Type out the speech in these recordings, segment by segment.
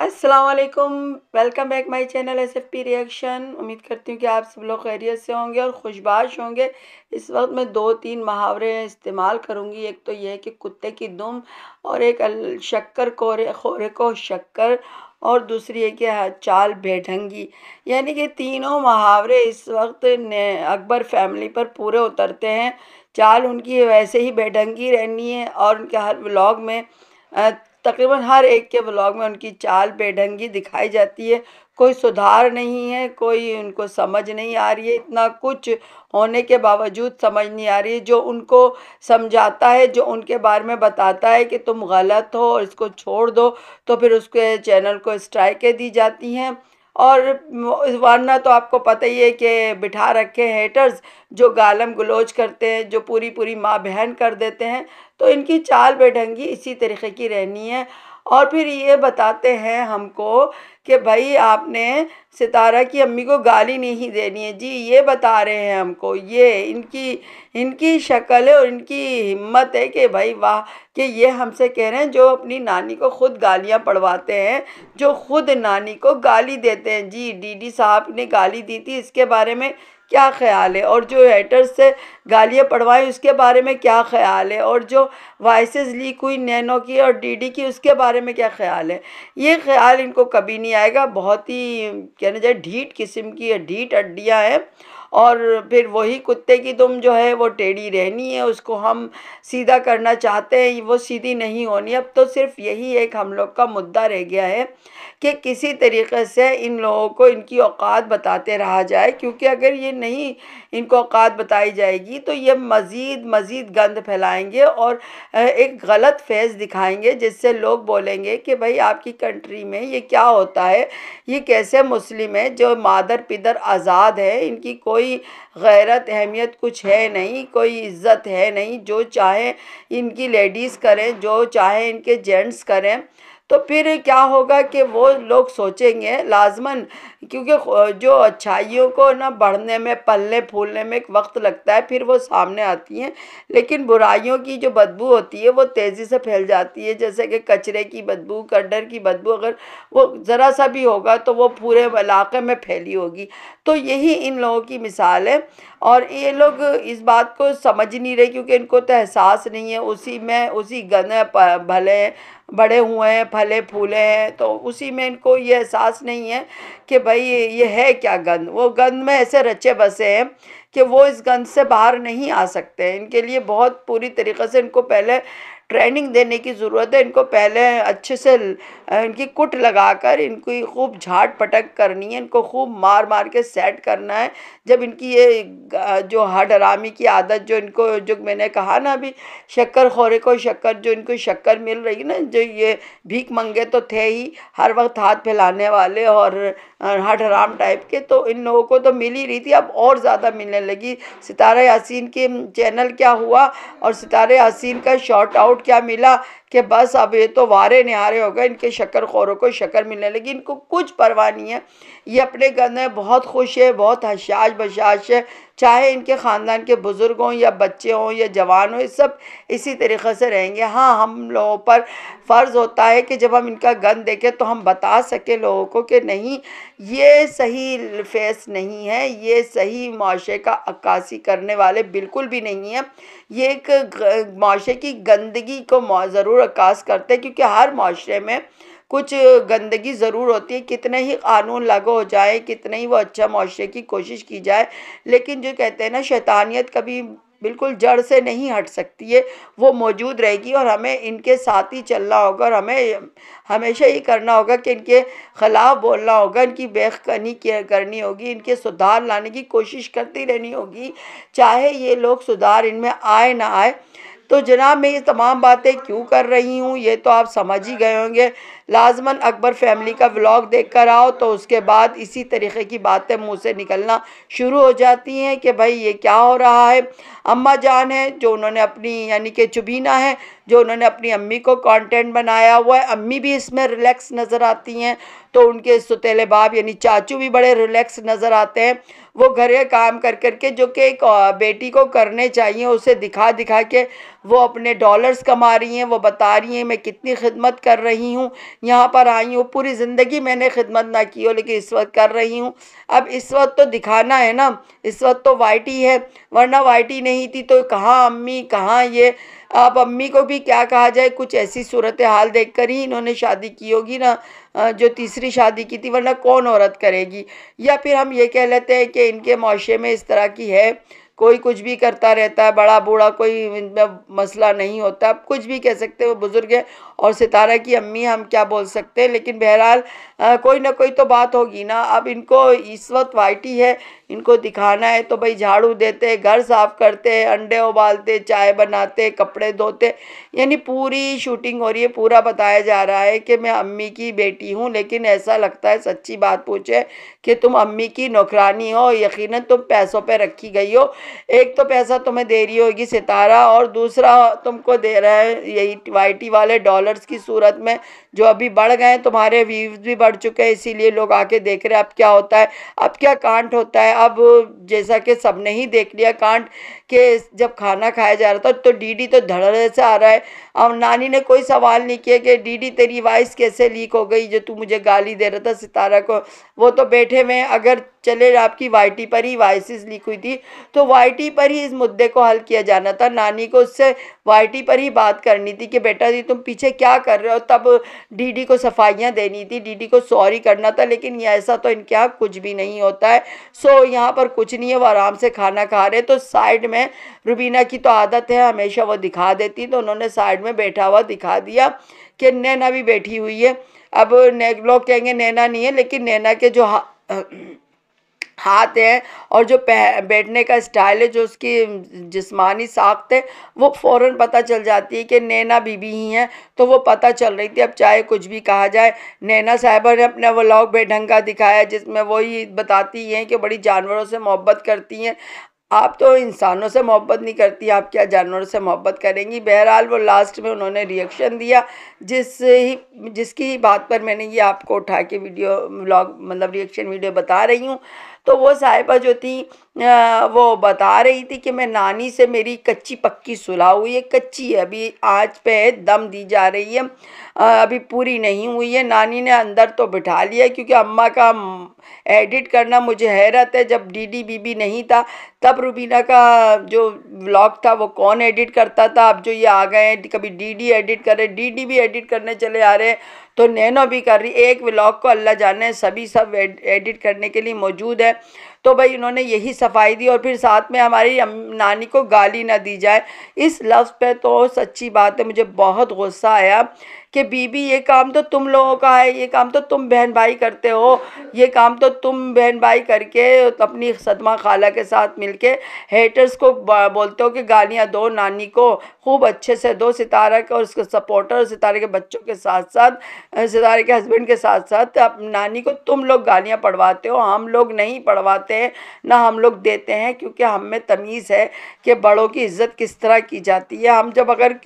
अस्सलाम वालेकुम। Welcome back my channel SFP reaction. उम्मीद करती हूँ कि आप सब लोग खैरियत से होंगे और खुशबाश होंगे। इस वक्त मैं 2-3 मुहावरे इस्तेमाल करूँगी। एक तो ये है कि कुत्ते की दुम, और एक शक्कर कोरे खोरे को शक्कर, और दूसरी है कि चाल बेढंगी। यानी कि तीनों मुहावरे इस वक्त अकबर फैमिली पर पूरे उतरते हैं। चाल उनकी वैसे ही बेढंगी रहनी है, और उनके हर व्लॉग में अ, तकरीबन हर एक के व्लॉग में उनकी चाल बेढंगी दिखाई जाती है। कोई सुधार नहीं है, कोई उनको समझ नहीं आ रही है। इतना कुछ होने के बावजूद समझ नहीं आ रही है। जो उनको समझाता है, जो उनके बारे में बताता है कि तुम गलत हो और इसको छोड़ दो, तो फिर उसके चैनल को स्ट्राइकें दी जाती हैं। और वरना तो आपको पता ही है कि बिठा रखे हैं हेटर्स, जो गालम गलोच करते हैं, जो पूरी पूरी माँ बहन कर देते हैं। तो इनकी चाल बेढंगी इसी तरीके की रहनी है। और फिर ये बताते हैं हमको कि भाई आपने सितारा की अम्मी को गाली नहीं देनी है जी, ये बता रहे हैं हमको। ये इनकी इनकी शक्ल है और इनकी हिम्मत है कि भाई वाह, कि ये हमसे कह रहे हैं जो अपनी नानी को खुद गालियां पड़वाते हैं, जो खुद नानी को गाली देते हैं। जी डीडी साहब ने गाली दी थी, इसके बारे में क्या ख्याल है? और जो हेटर्स से गालियाँ पढ़वाएं उसके बारे में क्या ख्याल है? और जो वॉइसेस लीक हुई नैनो की और डीडी की, उसके बारे में क्या ख्याल है? ये ख्याल इनको कभी नहीं आएगा। बहुत ही कहना जाए ढीठ किस्म की है, ढीठ हड्डियाँ हैं। और फिर वही कुत्ते की दुम जो है वो टेढ़ी रहनी है, उसको हम सीधा करना चाहते हैं, वो सीधी नहीं होनी। अब तो सिर्फ यही एक हम लोग का मुद्दा रह गया है कि किसी तरीके से इन लोगों को इनकी औकात बताते रहा जाए, क्योंकि अगर ये नहीं इनको औकात बताई जाएगी तो ये मज़ीद मज़ीद गंद फैलाएंगे और एक गलत फेस दिखाएंगे, जिससे लोग बोलेंगे कि भाई आपकी कंट्री में ये क्या होता है, ये कैसे मुस्लिम है जो मादर पिदर आज़ाद है, इनकी कोई गैरत अहमियत कुछ है नहीं, कोई इज़्ज़त है नहीं, जो चाहे इनकी लेडीज़ करें, जो चाहे इनके जेंट्स करें। तो फिर क्या होगा कि वो लोग सोचेंगे लाजमन, क्योंकि जो अच्छाइयों को ना बढ़ने में, पलने फूलने में एक वक्त लगता है, फिर वो सामने आती हैं। लेकिन बुराइयों की जो बदबू होती है वो तेज़ी से फैल जाती है, जैसे कि कचरे की बदबू, कड्डर की बदबू, अगर वो ज़रा सा भी होगा तो वो पूरे इलाके में फैली होगी। तो यही इन लोगों की मिसाल है। और ये लोग इस बात को समझ नहीं रहे, क्योंकि इनको तो एहसास नहीं है, उसी में उसी गने भले बड़े हुए हैं, फले फूले हैं, तो उसी में इनको ये एहसास नहीं है कि भाई ये है क्या गंद। वो गंद में ऐसे रचे बसे हैं कि वो इस गंद से बाहर नहीं आ सकते। इनके लिए बहुत पूरी तरीक़े से इनको पहले ट्रेनिंग देने की ज़रूरत है। इनको पहले अच्छे से इनकी कुट लगाकर इनकी खूब झाट पटक करनी है, इनको खूब मार मार के सेट करना है। जब इनकी ये जो हडरामी की आदत, जो इनको, जो मैंने कहा ना अभी, शक्कर खोरे को शक्कर, जो इनको शक्कर मिल रही ना, जो ये भीख मंगे तो थे ही, हर वक्त हाथ फैलाने वाले और हडराम टाइप के, तो इन लोगों को तो मिल ही रही थी, अब और ज़्यादा मिलने लगी। सितारा यासीन के चैनल क्या हुआ और सितारा यासीन का शॉर्ट आउट क्या मिला कि बस अब ये तो वारे निहारे हो गए, इनके शक्कर खोरों को शक्कर मिलने लगी। इनको कुछ परवाह नहीं है, ये अपने गंद में बहुत खुश है, बहुत हशाश बशाश है। चाहे इनके ख़ानदान के बुज़ुर्ग हों या बच्चे हों या जवान हों, ये सब इसी तरीक़े से रहेंगे। हाँ, हम लोगों पर फ़र्ज़ होता है कि जब हम इनका गंद देखें तो हम बता सकें लोगों को कि नहीं, ये सही फेस नहीं है, ये सही माशरे का अक्कासी करने वाले बिल्कुल भी नहीं है। ये एक माशरे की गंदगी को ज़रूर अक्कास करते हैं, क्योंकि हर माशरे में कुछ गंदगी ज़रूर होती है। कितने ही कानून लागू हो जाए, कितने ही वो अच्छा माशरे की कोशिश की जाए, लेकिन जो कहते हैं ना, शैतानियत कभी बिल्कुल जड़ से नहीं हट सकती है, वो मौजूद रहेगी। और हमें इनके साथ ही चलना होगा, और हमें हमेशा ये करना होगा कि इनके ख़िलाफ़ बोलना होगा, इनकी बेखनी करनी होगी, इनके सुधार लाने की कोशिश करती रहनी होगी, चाहे ये लोग सुधार इनमें आए ना आए। तो जनाब, मैं ये तमाम बातें क्यों कर रही हूँ ये तो आप समझ ही गए होंगे। लाजमन अकबर फैमिली का व्लॉग देख कर आओ तो उसके बाद इसी तरीके की बातें मुंह से निकलना शुरू हो जाती हैं कि भाई ये क्या हो रहा है। अम्मा जान है जो उन्होंने अपनी, यानी कि चुबीना है, जो उन्होंने अपनी अम्मी को कंटेंट बनाया हुआ है। अम्मी भी इसमें रिलैक्स नज़र आती हैं, तो उनके सुतेले बाप यानी चाचू भी बड़े रिलैक्स नज़र आते हैं। वो घर के काम कर करके जो कि एक बेटी को करने चाहिए, उसे दिखा दिखा के वो अपने डॉलर्स कमा रही हैं। वो बता रही हैं मैं कितनी खिदमत कर रही हूँ, यहाँ पर आई हूँ, पूरी ज़िंदगी मैंने खिदमत ना की हो लेकिन इस वक्त कर रही हूँ। अब इस वक्त तो दिखाना है ना, इस वक्त तो वाइटी है, वरना वाइटी नहीं थी तो कहाँ अम्मी कहाँ ये। अब अम्मी को भी क्या कहा जाए, कुछ ऐसी सूरत हाल देख कर ही इन्होंने शादी की होगी ना, जो तीसरी शादी की थी, वरना कौन औरत करेगी। या फिर हम ये कह लेते हैं कि इनके माशरे में इस तरह की है, कोई कुछ भी करता रहता है, बड़ा बूढ़ा कोई इनमें मसला नहीं होता। अब कुछ भी कह सकते हैं, वो बुज़ुर्ग है और सितारा की अम्मी, हम क्या बोल सकते हैं। लेकिन बहरहाल कोई ना कोई तो बात होगी ना। अब इनको इस वक्त वाइटी है, इनको दिखाना है तो भाई झाड़ू देते, घर साफ़ करते, अंडे उबालते, चाय बनाते, कपड़े धोते, यानी पूरी शूटिंग हो रही है। पूरा बताया जा रहा है कि मैं अम्मी की बेटी हूँ। लेकिन ऐसा लगता है, सच्ची बात पूछे, कि तुम अम्मी की नौकरानी हो। यकीनन तुम पैसों पे रखी गई हो। एक तो पैसा तुम्हें दे रही होगी सितारा, और दूसरा तुमको दे रहा है यही वाईटी वाले डॉलर्स की सूरत में, जो अभी बढ़ गए हैं। तुम्हारे व्यूज भी बढ़ चुके हैं, इसीलिए लोग आके देख रहे हैं अब क्या होता है, अब क्या कांड होता है। अब जैसा कि सबने ही देख लिया कांड, कि जब खाना खाया जा रहा था तो डीडी तो धड़ल्ले से आ रहा है। अब नानी ने कोई सवाल नहीं किया कि डीडी तेरी वॉइस कैसे लीक हो गई, जो तू मुझे गाली दे रहा था सितारा को। वो तो बैठे हुए, अगर चले आपकी वाईटी पर ही वॉइसेस लीक हुई थी तो वाईटी पर ही इस मुद्दे को हल किया जाना था। नानी को उससे वाईटी पर ही बात करनी थी कि बेटा जी तुम पीछे क्या कर रहे हो। तब डीडी को सफाइयाँ देनी थी, डीडी को सॉरी करना था। लेकिन ये ऐसा तो इनके यहाँ कुछ भी नहीं होता है। सो यहाँ पर कुछ नहीं है, वो आराम से खाना खा रहे। तो साइड में रुबीना की तो आदत है हमेशा वो दिखा देती, तो उन्होंने साइड में बैठा हुआ दिखा दिया कि नैना भी बैठी हुई है। अब लोग कहेंगे नैना नहीं है, लेकिन नैना के जो हाथ है और जो बैठने का स्टाइल है, जो उसकी जिस्मानी साख्त है, वो फ़ौरन पता चल जाती है कि नैना बीबी ही हैं। तो वो पता चल रही थी। अब चाहे कुछ भी कहा जाए, नैना साहिबा ने अपना व्लॉग बेढंग का दिखाया, जिसमें वही बताती हैं कि बड़ी जानवरों से मोहब्बत करती हैं। आप तो इंसानों से मोहब्बत नहीं करती, आप क्या जानवरों से मोहब्बत करेंगी। बहरहाल वो लास्ट में उन्होंने रिएक्शन दिया, जिसकी ही बात पर मैंने ये आपको उठा के वीडियो व्लॉग मतलब रिएक्शन वीडियो बता रही हूँ। तो वो साहिबा जो थी वो बता रही थी कि मैं नानी से मेरी कच्ची पक्की सुलह हुई है। कच्ची है, अभी आँच पे दम दी जा रही है, अभी पूरी नहीं हुई है। नानी ने अंदर तो बिठा लिया, क्योंकि अम्मा का एडिट करना मुझे हैरत है। जब डीडी बीबी नहीं था तब रुबीना का जो व्लॉग था वो कौन एडिट करता था। अब जो ये आ गए हैं, कभी डीडी एडिट कर रहे, डीडी भी एडिट करने चले आ रहे हैं, तो नैनो भी कर रही। एक व्लॉग को अल्लाह जाने, सभी सब एडिट करने के लिए मौजूद है। तो भाई उन्होंने यही सफाई दी, और फिर साथ में हमारी नानी को गाली ना दी जाए, इस लफ्ज़ पे तो सच्ची बात है मुझे बहुत गुस्सा आया कि बीबी ये काम तो तुम लोगों का है, ये काम तो तुम बहन भाई करते हो, ये काम तो तुम बहन भाई करके अपनी सदमा खाला के साथ मिलके हेटर्स को बोलते हो कि गालियाँ दो नानी को, खूब अच्छे से दो। सितारा के और उसके सपोर्टर, सितारे के बच्चों के साथ साथ, सितारे के हस्बैंड के साथ साथ अब नानी को तुम लोग गालियाँ पढ़वाते हो, हम लोग नहीं पढ़वाते हैं, ना हम लोग देते हैं। क्योंकि हम में तमीज़ है कि बड़ों की इज़्ज़त किस तरह की जाती है। हम जब अगर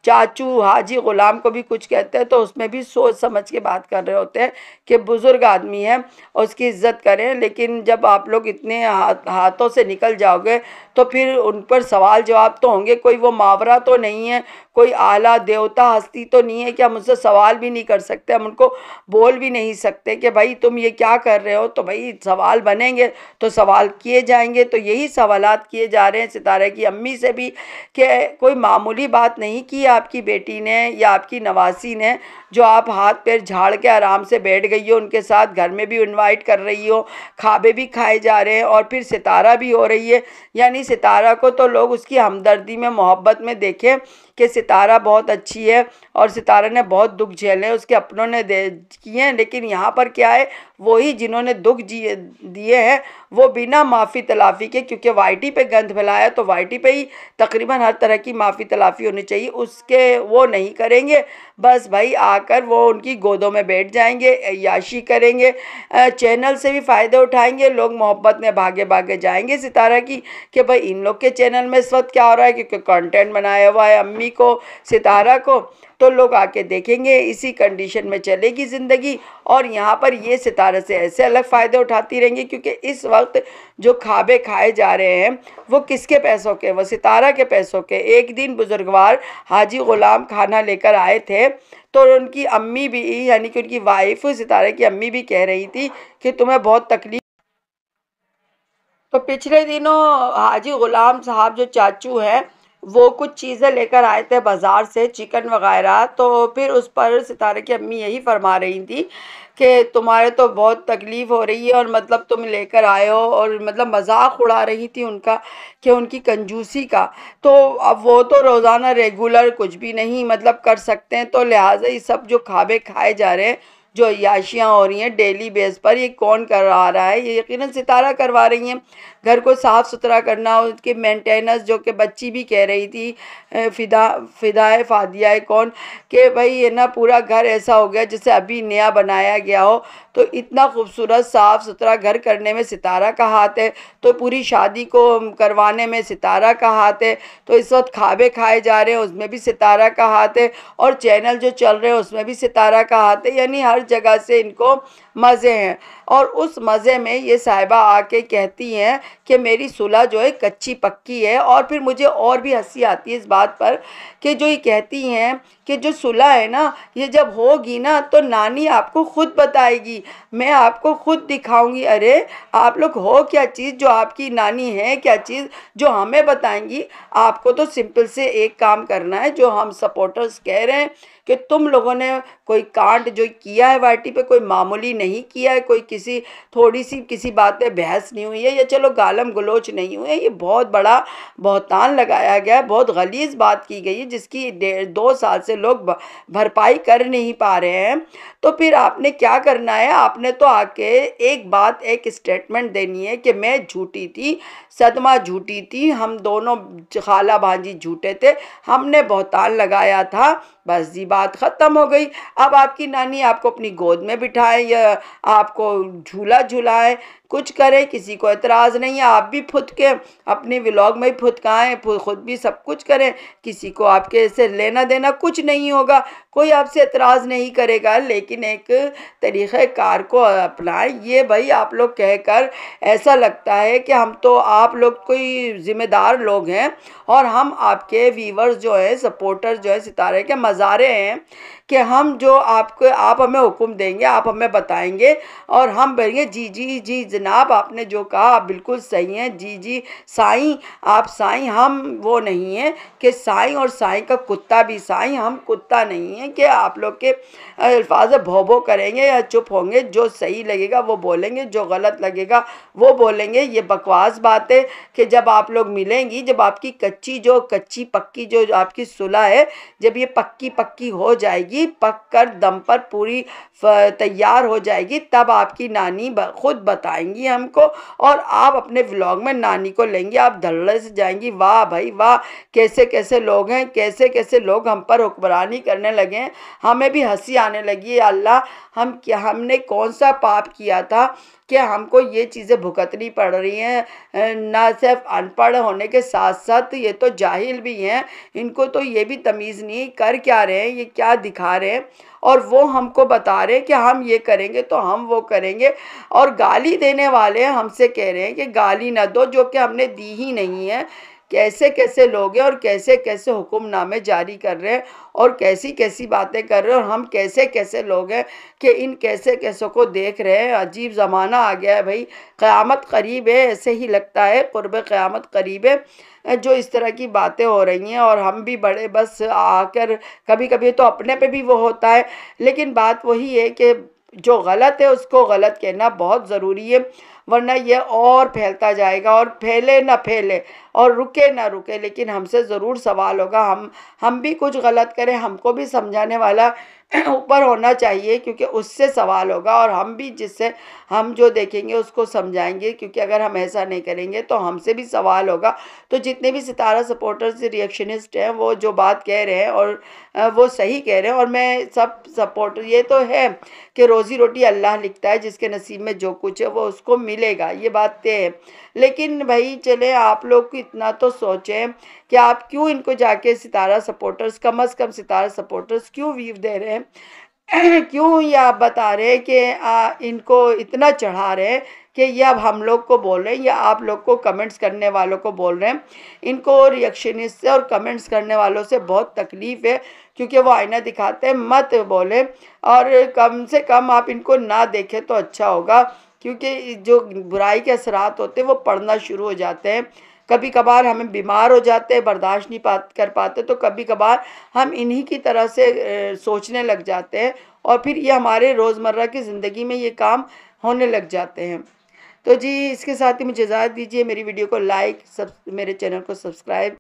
चाचू हाजी ग़ुलाम को भी कुछ कहते हैं तो उसमें भी सोच समझ के बात कर रहे होते हैं कि बुज़ुर्ग आदमी है और उसकी इज़्ज़त करें। लेकिन जब आप लोग इतने हाथों से निकल जाओगे तो फिर उन पर सवाल जवाब तो होंगे। कोई वो मावरा तो नहीं है, कोई आला देवता हस्ती तो नहीं है कि हम उससे सवाल भी नहीं कर सकते, हम उनको बोल भी नहीं सकते कि भाई तुम ये क्या कर रहे हो। तो भाई सवाल बनेंगे तो सवाल किए जाएंगे। तो यही सवालात किए जा रहे हैं सितारे की अम्मी से भी कि कोई मामूली बात नहीं की आपकी बेटी ने या आपकी नवासी ने, जो आप हाथ पैर झाड़ के आराम से बैठ गई हो उनके साथ, घर में भी इनवाइट कर रही हो, खाबे भी खाए जा रहे हैं और फिर सितारा भी हो रही है। यानी सितारा को तो लोग उसकी हमदर्दी में मोहब्बत में देखें कि सितारा बहुत अच्छी है और सितारा ने बहुत दुख झेले, उसके अपनों ने किए हैं। लेकिन यहाँ पर क्या है, वही जिन्होंने दुख दिए हैं वो बिना माफ़ी तलाफ़ी के, क्योंकि वाईटी पे गंद फैलाया तो वाईटी पे ही तकरीबन हर तरह की माफ़ी तलाफ़ी होनी चाहिए, उसके वो नहीं करेंगे। बस भाई आकर वो उनकी गोदों में बैठ जाएंगे, याशी करेंगे, चैनल से भी फ़ायदे उठाएंगे, लोग मोहब्बत में भागे भागे जाएंगे सितारा की कि भाई इन लोग के चैनल में इस वक्त क्या हो रहा है, क्योंकि कंटेंट बनाया हुआ है। अम्मी को, सितारा को, तो लोग आके देखेंगे इसी कंडीशन में चलेगी ज़िंदगी। और यहाँ पर ये सितारे से ऐसे अलग फ़ायदे उठाती रहेंगी, क्योंकि इस वक्त जो खाबे खाए जा रहे हैं वो किसके पैसों के, वो सितारा के पैसों के। एक दिन बुजुर्गवार हाजी ग़ुलाम खाना लेकर आए थे, तो उनकी अम्मी भी, यानी कि उनकी वाइफ सितारे की अम्मी भी कह रही थी कि तुम्हें बहुत तकलीफ। तो पिछले दिनों हाजी ग़ुलाम साहब जो चाचू हैं वो कुछ चीज़ें लेकर आए थे बाज़ार से, चिकन वगैरह। तो फिर उस पर सितारे की अम्मी यही फरमा रही थी कि तुम्हारे तो बहुत तकलीफ़ हो रही है, और मतलब तुम लेकर आए हो, और मतलब मजाक उड़ा रही थी उनका कि उनकी कंजूसी का। तो अब वो तो रोज़ाना रेगुलर कुछ भी नहीं मतलब कर सकते हैं, तो लिहाजा ये सब जो खाबे खाए जा रहे हैं, जो अय्याशियाँ हो रही हैं डेली बेस पर, ये कौन करवा रहा है? ये यकीनन सितारा करवा रही हैं। घर को साफ़ सुथरा करना, उसके मेंटेनेंस, जो कि बच्ची भी कह रही थी, फिदाए फादिया कौन, कि भाई ये ना पूरा घर ऐसा हो गया जैसे अभी नया बनाया गया हो। तो इतना खूबसूरत साफ़ सुथरा घर करने में सितारा का हाथ है, तो पूरी शादी को करवाने में सितारा का हाथ है। तो इस वक्त खाबे खाए जा रहे हैं उसमें भी सितारा का हाथ है, और चैनल जो चल रहे हैं उसमें भी सितारा का हाथ है। यानी हर जगह से इनको मज़े हैं। और उस मज़े में ये साहिबा आके कहती हैं कि मेरी सुलह जो है कच्ची पक्की है। और फिर मुझे और भी हंसी आती है इस बात पर कि जो ये कहती हैं कि जो सुलह है ना, ये जब होगी ना तो नानी आपको खुद बताएगी, मैं आपको खुद दिखाऊंगी। अरे आप लोग हो क्या चीज़ जो आपकी नानी है, क्या चीज़ जो हमें बताएंगी? आपको तो सिंपल से एक काम करना है, जो हम सपोर्टर्स कह रहे हैं कि तुम लोगों ने कोई कांड जो किया है वाटी पे, कोई मामूली नहीं किया है, कोई किसी थोड़ी सी किसी बात पे बहस नहीं हुई है, या चलो गालम गलोच नहीं हुए, ये बहुत बड़ा बहतान लगाया गया है, बहुत गलीज़ बात की गई है, जिसकी 1.5-2 साल से लोग भरपाई कर नहीं पा रहे हैं। तो फिर आपने क्या करना है? आपने तो आके एक बात, एक स्टेटमेंट देनी है कि मैं झूठी थी, सदमा झूठी थी, हम दोनों खाला भांजी झूठे थे, हमने बहतान लगाया था, बस जी बात ख़त्म हो गई। अब आपकी नानी आपको अपनी गोद में बिठाए या आपको झूला झुलाए, कुछ करें, किसी को एतराज़ नहीं है। आप भी फुदके अपने व्लॉग में ही फुदकाएँ, खुद भी सब कुछ करें, किसी को आपके से लेना देना कुछ नहीं होगा, कोई आपसे एतराज़ नहीं करेगा। लेकिन एक तरीक़ेकार को अपनाएं। ये भाई आप लोग कहकर ऐसा लगता है कि हम तो, आप लोग कोई ज़िम्मेदार लोग हैं, और हम आपके व्यूवर्स जो हैं, सपोर्टर जो है सितारे के, मज़ारे हैं कि हम जो आपको, आप हमें हुक्म देंगे, आप हमें बताएंगे, और हम बोलेंगे जी जी जी जनाब, आपने जो कहा आप बिल्कुल सही हैं, जी जी साईं, आप साईं। हम वो नहीं हैं कि साईं और साईं का कुत्ता भी साईं, हम कुत्ता नहीं हैं कि आप लोग के अल्फाज भो भो करेंगे या चुप होंगे। जो सही लगेगा वो बोलेंगे, जो गलत लगेगा वो बोलेंगे। ये बकवास बात है कि जब आप लोग मिलेंगी, जब आपकी कच्ची पक्की जो आपकी सुलह है, जब ये पक्की पक्की हो जाएगी, पक कर दम पर पूरी तैयार हो जाएगी, तब आपकी नानी खुद बताएंगी हमको, और आप अपने व्लॉग में नानी को लेंगे, आप धड़ल्ले से जाएंगी, वाह भाई वाह, कैसे कैसे लोग हैं, कैसे कैसे लोग हम पर हुक्मरानी करने लगे हैं। हमें भी हंसी आने लगी है, अल्लाह हम क्या, हमने कौन सा पाप किया था कि हमको ये चीज़ें भुगतनी पड़ रही हैं। ना सिर्फ अनपढ़ होने के साथ साथ ये तो जाहिल भी हैं, इनको तो ये भी तमीज़ नहीं कर क्या रहे हैं, ये क्या दिखा रहे हैं, और वो हमको बता रहे हैं कि हम ये करेंगे तो हम वो करेंगे। और गाली देने वाले हमसे कह रहे हैं कि गाली ना दो, जो कि हमने दी ही नहीं है। कैसे कैसे लोग हैं, और कैसे कैसे हुक्मनामे जारी कर रहे हैं, और कैसी कैसी बातें कर रहे हैं, और हम कैसे कैसे लोग हैं कि इन कैसे कैसों को देख रहे हैं। अजीब ज़माना आ गया है भाई, क़यामत करीब है, ऐसे ही लगता है क़ुर्ब क़यामत करीब है, जो इस तरह की बातें हो रही हैं। और हम भी बड़े बस आकर, कभी कभी तो अपने पे भी वो होता है, लेकिन बात वही है कि जो गलत है उसको गलत कहना बहुत ज़रूरी है, वरना ये और फैलता जाएगा, और फैले ना फैले और रुके ना रुके। लेकिन हमसे ज़रूर सवाल होगा, हम भी कुछ गलत करें, हमको भी समझाने वाला ऊपर होना चाहिए, क्योंकि उससे सवाल होगा और हम भी जिससे हम जो देखेंगे उसको समझाएंगे, क्योंकि अगर हम ऐसा नहीं करेंगे तो हमसे भी सवाल होगा। तो जितने भी सितारा सपोर्टर्स रिएक्शनिस्ट हैं वो जो बात कह रहे हैं और वो सही कह रहे हैं, और मैं सब सपोर्टर, ये तो है कि रोज़ी रोटी अल्लाह लिखता है, जिसके नसीब में जो कुछ है वो उसको मिलेगा, ये बात तय है। लेकिन भाई चले आप लोग इतना तो सोचें कि आप क्यों इनको जाके सितारा सपोर्टर्स, कम अज़ कम सितारा सपोर्टर्स क्यों व्यू दे रहे हैं? क्यों ये आप बता रहे हैं कि इनको इतना चढ़ा रहे हैं कि ये अब हम लोग को बोल रहे हैं या आप लोग को कमेंट्स करने वालों को बोल रहे हैं? इनको रिएक्शनिस्ट से और कमेंट्स करने वालों से बहुत तकलीफ़ है, क्योंकि वो आईना दिखाते हैं, मत बोलें और कम से कम आप इनको ना देखें तो अच्छा होगा, क्योंकि जो बुराई के असरात होते हैं वो पड़ना शुरू हो जाते हैं। कभी कभार हमें बीमार हो जाते हैं, बर्दाश्त नहीं कर पाते, तो कभी कभार हम इन्हीं की तरह से सोचने लग जाते हैं और फिर ये हमारे रोज़मर्रा की ज़िंदगी में ये काम होने लग जाते हैं। तो जी इसके साथ ही मुझे इजाज़त दीजिए, मेरी वीडियो को लाइक, सब मेरे चैनल को सब्सक्राइब